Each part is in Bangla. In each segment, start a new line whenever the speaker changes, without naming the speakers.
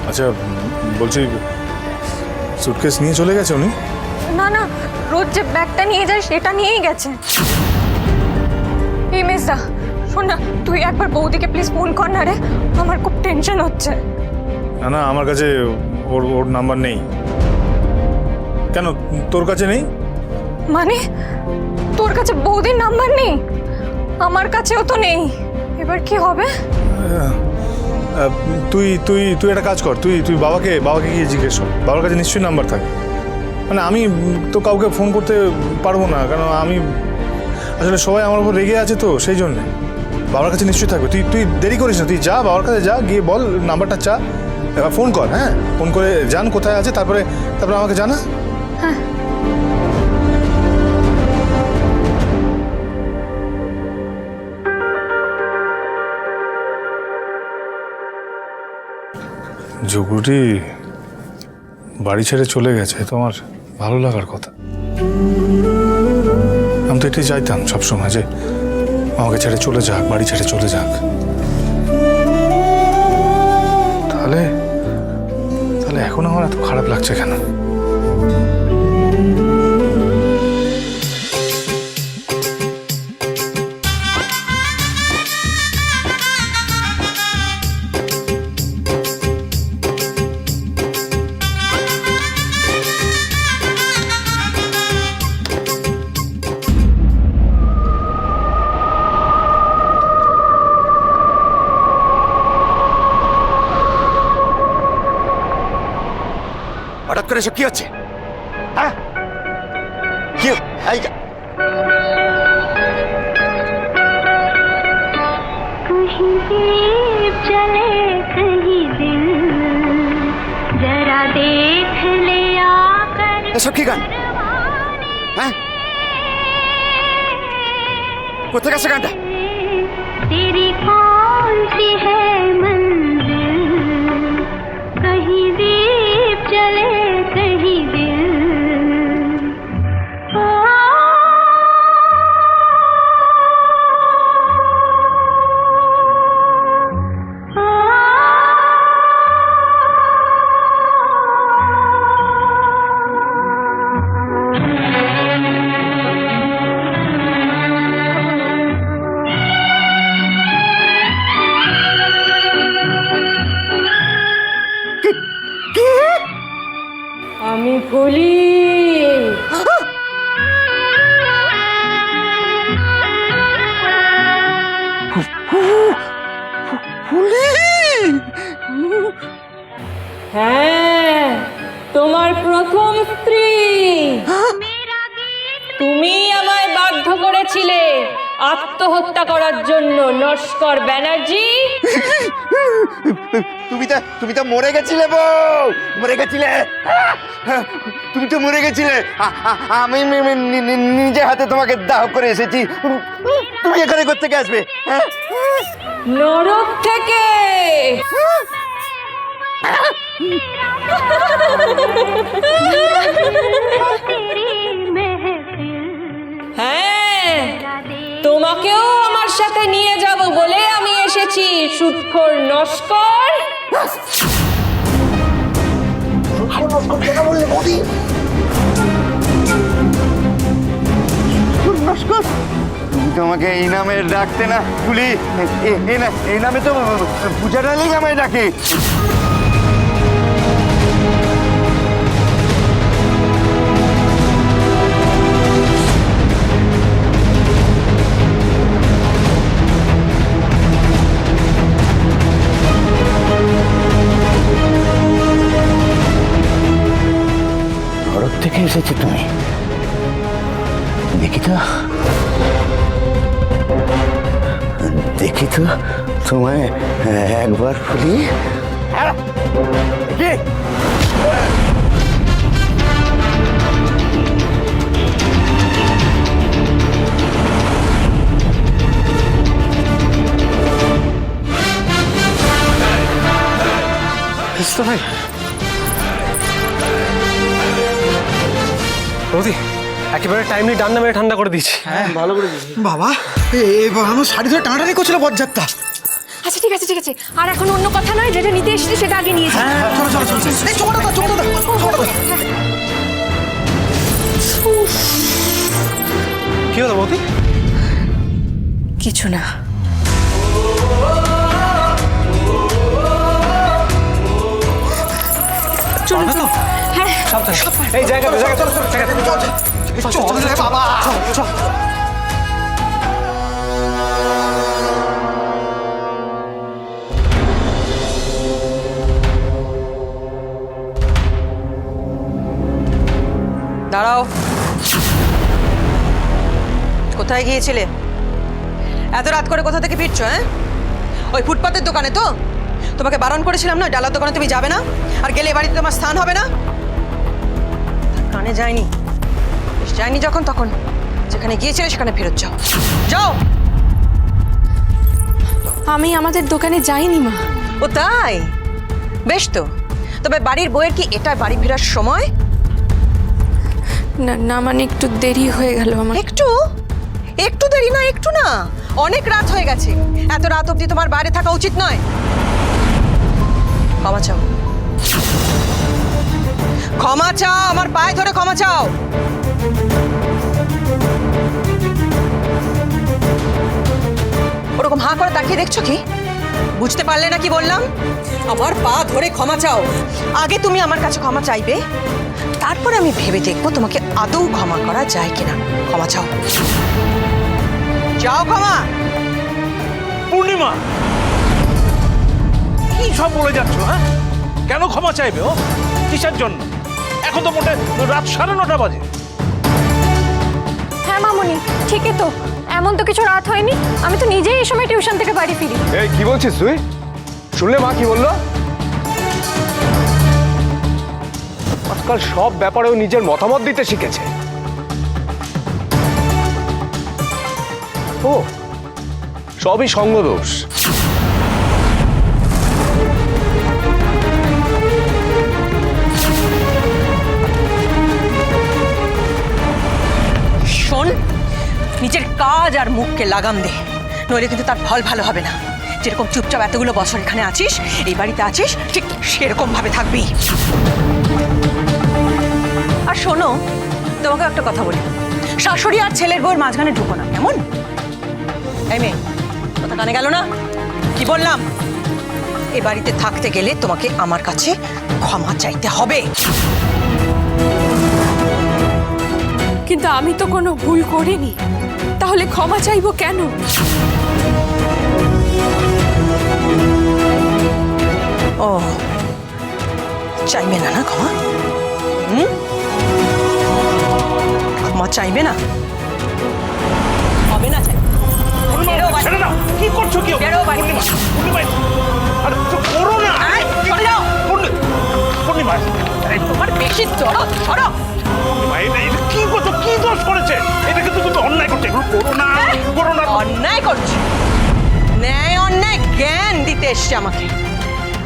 আচ্ছা বলছি সুটকেস নিয়ে চলে গেছে উনি?
না না, রোজ যে ব্যাগটা নিয়ে যায় সেটা নিয়েই গেছে। এই মেজদা শোন না, তুই একবার বৌদিকে প্লিজ ফোন কর না রে, আমার খুব টেনশন হচ্ছে।
না না, আমার কাছে ওর ওর নাম্বার নেই। কেন তোর কাছে নেই?
মানে তোর কাছে বৌদির নাম্বার নেই? আমার কাছেও তো নেই, এবার কি হবে?
তুই তুই তুই একটা কাজ কর, তুই তুই বাবাকে গিয়ে জিজ্ঞেস কর, বাবার কাছে নিশ্চয়ই নাম্বার থাকে। মানে আমি তো কাউকে ফোন করতে পারবো না, কারণ আমি আসলে সবাই আমার উপর রেগে আছে, তো সেই জন্যে বাবার কাছে নিশ্চয়ই থাকবে। তুই তুই দেরি করিস না, তুই যা বাবার কাছে যা, গিয়ে বল নাম্বারটা চা, ফোন কর। হ্যাঁ, ফোন করে জান কোথায় আছে, তারপরে আমাকে জানা।
হ্যাঁ
যোগুটি বাড়ি ছেড়ে চলে গেছে, তোমার ভালো লাগার কথা। আমি তো এটাই চাইতাম সবসময়, যে আমাকে ছেড়ে চলে যাক, বাড়ি ছেড়ে চলে যাক। তাহলে তাহলে এখন আমার এত খারাপ লাগছে কেন?
হঠাৎ করে এসব কি হচ্ছে? হ্যাঁ কি এই
कहीं दीप जले कहीं दिल जरा देख ले आकर
এসব কি গান? হ্যাঁ কোথায় গেছে গানটা?
तेरी कौन सी है मंजिल कहीं दीप जले कहीं दिल
আমি ভুলি হ্যাঁ, তোমার প্রথম স্ত্রী। তুমি আমায় বাধ্য করেছিলে আত্মহত্যা করার জন্য, নস্কর ব্যানার্জি।
তুমি তো মরে গেছিলে বউ, মরে গেছিলে। তুমি তো মরে গেছিলে, আমি নিজে হাতে তোমাকে দাহ করে এসেছি। তুমি এখানে কোত্থেকে আসবে?
নরক থেকে। হ্যাঁ, তোমাকেও আমার সাথে নিয়ে যাব বলে আমি এসেছি, সুৎখোর নস্কর।
তুমি তো আমাকে এই নামে ডাকতে না ফুলি, এই নামে তো পূজা ডালেই আমায় ডাকে। নরক থেকে এসেছো তুমি? দেখি তো তোমায় একবার ফুলি। ভাই
বৌদি একেবারে টাইমলি ডান্ডা মেরে ঠান্ডা করে দিয়েছি।
হ্যাঁ ভালো করে দিয়েছি। বাবা এবার আমার শাড়ি ধরে টানাটানি করছিল বরযাত্রা।
আচ্ছা ঠিক আছে ঠিক আছে, আর এখন অন্য কথা নয়, যেটা নিতে এসেছি সেটা আগে নিয়ে যাই।
কি হলো বৌদি?
কিছু না। চলুন চলুন। হ্যাঁ
এই জায়গা
বাবা
দাঁড়াও। কোথায় গিয়েছিলে? এত রাত করে কোথা থেকে ফিরছো? হ্যাঁ, ওই ফুটপাতের দোকানে তো? তোমাকে বারণ করেছিলাম না ডালার দোকানে তুমি যাবে না, আর গেলে এ বাড়িতে তোমার স্থান হবে না। কানে যায়নি, যায়নি যখন তখন যেখানে গিয়েছিলে সেখানে ফেরত যাও। যাও।
আমি আমাদের দোকানে যাইনি মা।
ও তাই? বেশ তো, তবে বাড়ির বউয়ের কি এটা বাড়ি ফেরার সময়?
না না, মানে একটু দেরি হয়ে গেল আমার।
একটু একটু দেরি না, একটু না, অনেক রাত হয়ে গেছে। এত রাত অবধি তোমার বাইরে থাকা উচিত নয়। ক্ষমা চাও, ক্ষমা চাও, আমার পায়ে ধরে ক্ষমা চাও। ওরকম হাঁ করে তাকিয়ে দেখছো কি? বুঝতে পারলে না কি বললাম? আমার পা ধরে ক্ষমা চাও। আগে তুমি আমার কাছে ক্ষমা চাইবে, তারপরে আমি ভেবে দেখবো তোমাকে আদৌ ক্ষমা করা যায় কিনা। ক্ষমা চাও, যাও ক্ষমা।
পূর্ণিমা, কি সব বলে যাচ্ছ? হ্যাঁ, কেন ক্ষমা চাইবে ও? কিসের জন্য? এখন তো মোটে রাত 9:30 বাজে।
হ্যাঁ মামুনি, ঠিকই তো, এমন তো কিছু রাত হয়নি। আমি তো নিজেই এই সময় টিউশন থেকে বাড়ি ফিরি।
এই কি বলছিস তুই? শুনলে মা কি বললো? আজকাল সব ব্যাপারেও নিজের মতামত দিতে শিখেছে। ও সবই সঙ্গদোষ।
শোন, নিজের কাজ আর মুখকে লাগাম দে, নইলে কিন্তু তার ফল ভালো হবে না। যেরকম চুপচাপ এতগুলো বছর এখানে আছিস, এই বাড়িতে আছিস, ঠিক সেরকম ভাবে থাকবি। আর শোনো, তোমাকে একটা কথা বলি, শাশুড়ি আর ছেলের বউয়ের মাঝখানে ঢুকো না, কেমন? এই মেয়ে, কথা কানে গেল না? কি বললাম? এ বাড়িতে থাকতে গেলে তোমাকে আমার কাছে ক্ষমা চাইতে হবে।
কিন্তু আমি তো কোনো ভুল করিনি, তাহলে ক্ষমা চাইবো কেন?
ও চাইবে না না ক্ষমা? ক্ষমা চাইবে না? হবে না চাই।
ছেড়ে দাও, কি করছো কি? পূর্ণিমা, পূর্ণিমা, আরে তো করো না। পূর্ণিমা,
তোমার বেশি চড়ো চড়ো।
পূর্ণিমা, এটা কি করছো? কি দোষ করেছে? এটা কিন্তু তুমি অন্যায় করছো। এগুলো করো না, করো না।
অন্যায় করছি? ন্যায় অন্যায় জ্ঞান দিতে এসছে আমাকে।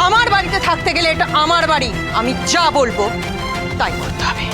আমার বাড়িতে থাকতে গেলে এটা আমার বাড়ি, আমি যা বলবো তাই করতে হবে।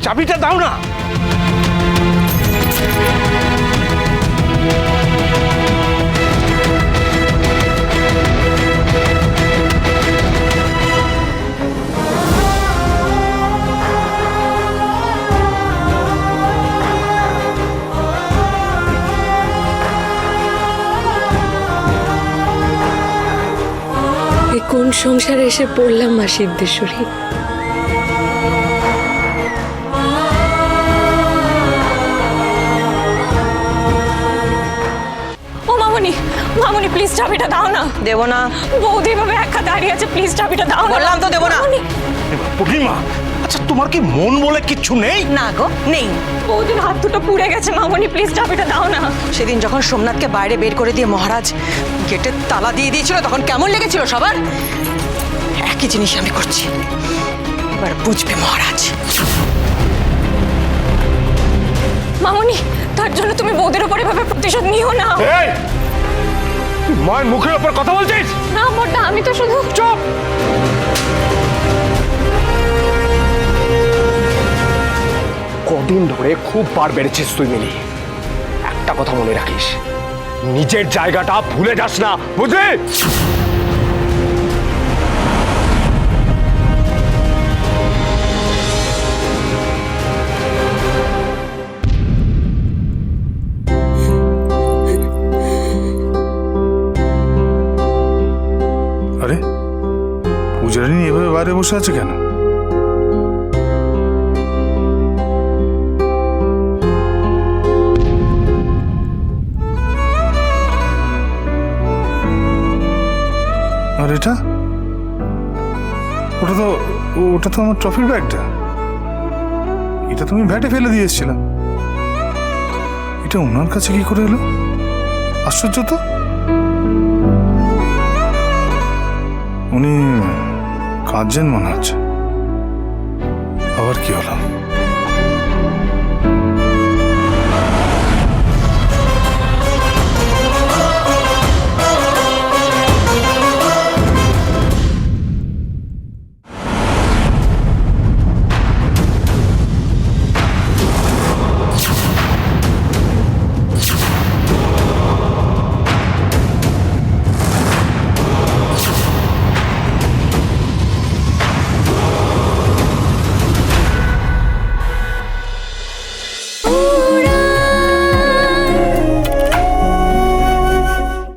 চাবিটা দাও না।
কোন সংসারে এসে পড়লাম মা সিদ্ধেশ্বরী?
ও মামুনি, মামুনি প্লিজ চাবিটা দাও না।
দেবো না।
বৌদি ভাবে একা দাঁড়িয়ে আছে, প্লিজ চাবিটা দাও না।
বললাম তো দেবো না।
মামুনি,
পূর্ণিমা, আচ্ছা তোমার কি মন বলে কিচ্ছু নেই?
না গো, নেই।
বৌদির হাত দুটো পুড়ে গেছে, মামুনি প্লিজ চাবিটা দাও না।
সেদিন যখন সোমনাথকে বাইরে বের করে দিয়ে মহারাজ গেটে তালা দিয়ে দিয়েছিল, তখন কেমন লেগেছিল সবার? একই জিনিস আমি করছি, এবার বুঝবে মহারাজ।
মামুনি, তার জন্য তুমি বৌদির উপর এভাবে প্রতিশোধ নিও না।
এই তুই মায়ের মুখের ওপর কথা বলছিস?
না মোটা, আমি তো শুধু
চুপ। কদিন ধরে খুব বার বেড়েছিস তুই মিলি। একটা কথা মনে রাখিস, নিজের জায়গাটা ভুলে যাস না, বুঝলি?
আরে পূজারিনী এভাবে বাইরে বসে আছে কেন? আর এটা ওটা তো আমার ট্রফির ব্যাগটা। এটা তো আমি ভ্যাটে ফেলে দিয়ে এসেছিলাম। এটা ওনার কাছে কি করে এলো? আশ্চর্য তো। উনি কাঁদছেন মনে হচ্ছে। আবার কি হলো?